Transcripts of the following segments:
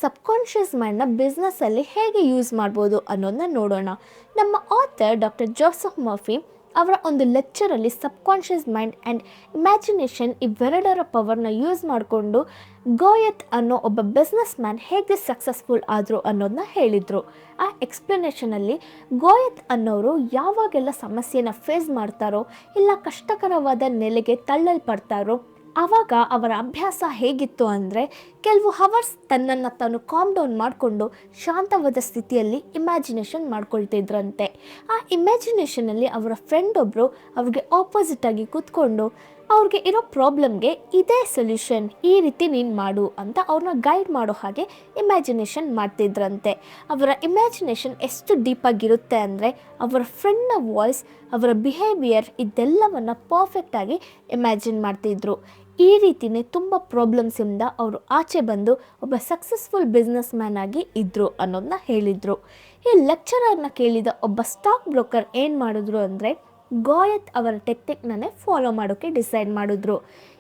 Subconscious ಮೈಂಡ್ನ ಬಿಸ್ನೆಸ್ಸಲ್ಲಿ ಹೇಗೆ use ಮಾಡ್ಬೋದು ಅನ್ನೋದನ್ನ ನೋಡೋಣ. ನಮ್ಮ ಆಥರ್ ಡಾಕ್ಟರ್ ಜೋಸೆಫ್ ಮರ್ಫಿ ಅವರ ಒಂದು ಲೆಕ್ಚರಲ್ಲಿ ಸಬ್ಕಾನ್ಷಿಯಸ್ ಮೈಂಡ್ ಆ್ಯಂಡ್ ಇಮ್ಯಾಜಿನೇಷನ್ ಇವೆರಡರ ಪವರ್ನ ಯೂಸ್ ಮಾಡಿಕೊಂಡು ಗೋಯತ್ ಅನ್ನೋ ಒಬ್ಬ ಬಿಸ್ನೆಸ್ ಮ್ಯಾನ್ ಹೇಗೆ ಸಕ್ಸಸ್ಫುಲ್ ಆದರು ಅನ್ನೋದನ್ನ ಹೇಳಿದರು. ಆ ಎಕ್ಸ್ಪ್ಲನೇಷನಲ್ಲಿ ಗೋಯತ್ ಅನ್ನೋರು ಯಾವಾಗೆಲ್ಲ ಸಮಸ್ಯೆನ ಫೇಸ್ ಮಾಡ್ತಾರೋ ಇಲ್ಲ ಕಷ್ಟಕರವಾದ ನೆಲೆಗೆ ತಳ್ಳಲ್ಪಡ್ತಾರೋ ಆವಾಗ ಅವರ ಅಭ್ಯಾಸ ಹೇಗಿತ್ತು ಅಂದರೆ ಕೆಲವು ಹವರ್ಸ್ ತನ್ನನ್ನು ತಾನು ಕಾಮ್ ಡೌನ್ ಮಾಡಿಕೊಂಡು ಶಾಂತವಾದ ಸ್ಥಿತಿಯಲ್ಲಿ ಇಮ್ಯಾಜಿನೇಷನ್ ಮಾಡ್ಕೊಳ್ತಿದ್ರಂತೆ. ಆ ಇಮ್ಯಾಜಿನೇಷನಲ್ಲಿ ಅವರ ಫ್ರೆಂಡ್ ಒಬ್ಬರು ಅವ್ರಿಗೆ ಆಪೋಸಿಟಾಗಿ ಕೂತ್ಕೊಂಡು ಅವ್ರಿಗೆ ಇರೋ ಪ್ರಾಬ್ಲಮ್ಗೆ ಇದೇ ಸೊಲ್ಯೂಷನ್, ಈ ರೀತಿ ನೀನು ಮಾಡು ಅಂತ ಅವ್ರನ್ನ ಗೈಡ್ ಮಾಡೋ ಹಾಗೆ ಇಮ್ಯಾಜಿನೇಷನ್ ಮಾಡ್ತಿದ್ರಂತೆ. ಅವರ ಇಮ್ಯಾಜಿನೇಷನ್ ಎಷ್ಟು ಡೀಪಾಗಿರುತ್ತೆ ಅಂದರೆ ಅವರ ಫ್ರೆಂಡ್ನ ವಾಯ್ಸ್, ಅವರ ಬಿಹೇವಿಯರ್ ಇದೆಲ್ಲವನ್ನು ಪರ್ಫೆಕ್ಟಾಗಿ ಇಮ್ಯಾಜಿನ್ ಮಾಡ್ತಿದ್ರು. ಈ ರೀತಿಯೇ ತುಂಬ ಪ್ರಾಬ್ಲಮ್ಸಿಂದ ಅವರು ಆಚೆ ಬಂದು ಒಬ್ಬ ಸಕ್ಸಸ್ಫುಲ್ ಬಿಸ್ನೆಸ್ ಮ್ಯಾನ್ ಆಗಿ ಇದ್ದರು ಅನ್ನೋದನ್ನ ಹೇಳಿದರು. ಈ ಲೆಕ್ಚರರ್ನ ಕೇಳಿದ ಒಬ್ಬ ಸ್ಟಾಕ್ ಬ್ರೋಕರ್ ಏನು ಮಾಡಿದ್ರು ಅಂದರೆ ಗೋಯತ್ ಅವರ ಟೆಕ್ನಿಕ್ನೇ ಫಾಲೋ ಮಾಡೋಕ್ಕೆ ಡಿಸೈಡ್ ಮಾಡಿದ್ರು.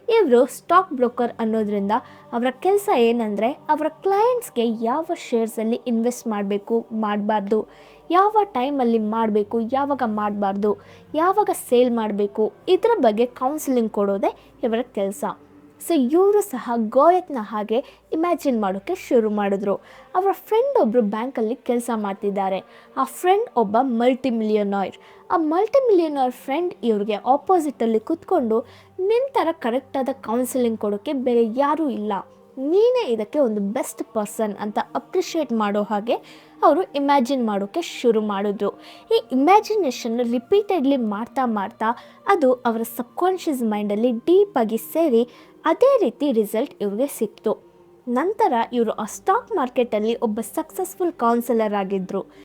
ಇವರು ಸ್ಟಾಕ್ ಬ್ರೋಕರ್ ಅನ್ನೋದ್ರಿಂದ ಅವರ ಕೆಲಸ ಏನಂದರೆ ಅವರ ಕ್ಲೈಂಟ್ಸ್ಗೆ ಯಾವ ಶೇರ್ಸಲ್ಲಿ ಇನ್ವೆಸ್ಟ್ ಮಾಡಬೇಕು ಮಾಡಬಾರ್ದು, ಯಾವ ಟೈಮಲ್ಲಿ ಮಾಡಬೇಕು ಯಾವಾಗ ಮಾಡಬಾರ್ದು, ಯಾವಾಗ ಸೇಲ್ ಮಾಡಬೇಕು, ಇದರ ಬಗ್ಗೆ ಕೌನ್ಸಿಲಿಂಗ್ ಕೊಡೋದೇ ಇವರ ಕೆಲಸ. ಸೊ ಇವರು ಸಹ ಗೋಯತ್ನ ಹಾಗೆ ಇಮ್ಯಾಜಿನ್ ಮಾಡೋಕ್ಕೆ ಶುರು ಮಾಡಿದ್ರು. ಅವರ ಫ್ರೆಂಡ್ ಒಬ್ಬರು ಬ್ಯಾಂಕಲ್ಲಿ ಕೆಲಸ ಮಾಡ್ತಿದ್ದಾರೆ. ಆ ಫ್ರೆಂಡ್ ಒಬ್ಬ ಮಲ್ಟಿಮಿಲಿಯನರ್. ಆ ಮಲ್ಟಿಮಿಲಿಯನರ್ ಫ್ರೆಂಡ್ ಇವ್ರಿಗೆ ಆಪೋಸಿಟಲ್ಲಿ ಕೂತ್ಕೊಂಡು ನಿನ್ನ ಥರ ಕರೆಕ್ಟಾದ ಕೌನ್ಸಿಲಿಂಗ್ ಕೊಡೋಕ್ಕೆ ಬೇರೆ ಯಾರೂ ಇಲ್ಲ, ನೀನೇ ಇದಕ್ಕೆ ಒಂದು ಬೆಸ್ಟ್ ಪರ್ಸನ್ ಅಂತ ಅಪ್ರಿಷಿಯೇಟ್ ಮಾಡೋ ಹಾಗೆ ಅವರು ಇಮ್ಯಾಜಿನ್ ಮಾಡೋಕ್ಕೆ ಶುರು ಮಾಡಿದ್ರು. ಈ ಇಮ್ಯಾಜಿನೇಷನ್ ರಿಪೀಟೆಡ್ಲಿ ಮಾಡ್ತಾ ಮಾಡ್ತಾ ಅದು ಅವರ ಸಬ್ಕಾನ್ಷಿಯಸ್ ಮೈಂಡಲ್ಲಿ ಡೀಪಾಗಿ ಸೇರಿ ಅದೇ ರೀತಿ ರಿಸಲ್ಟ್ ಇವ್ರಿಗೆ ಸಿಕ್ತು. ನಂತರ ಇವರು ಆ ಸ್ಟಾಕ್ ಮಾರ್ಕೆಟಲ್ಲಿ ಒಬ್ಬ ಸಕ್ಸಸ್ಫುಲ್ ಕೌನ್ಸಿಲರ್ ಆಗಿದ್ದರು.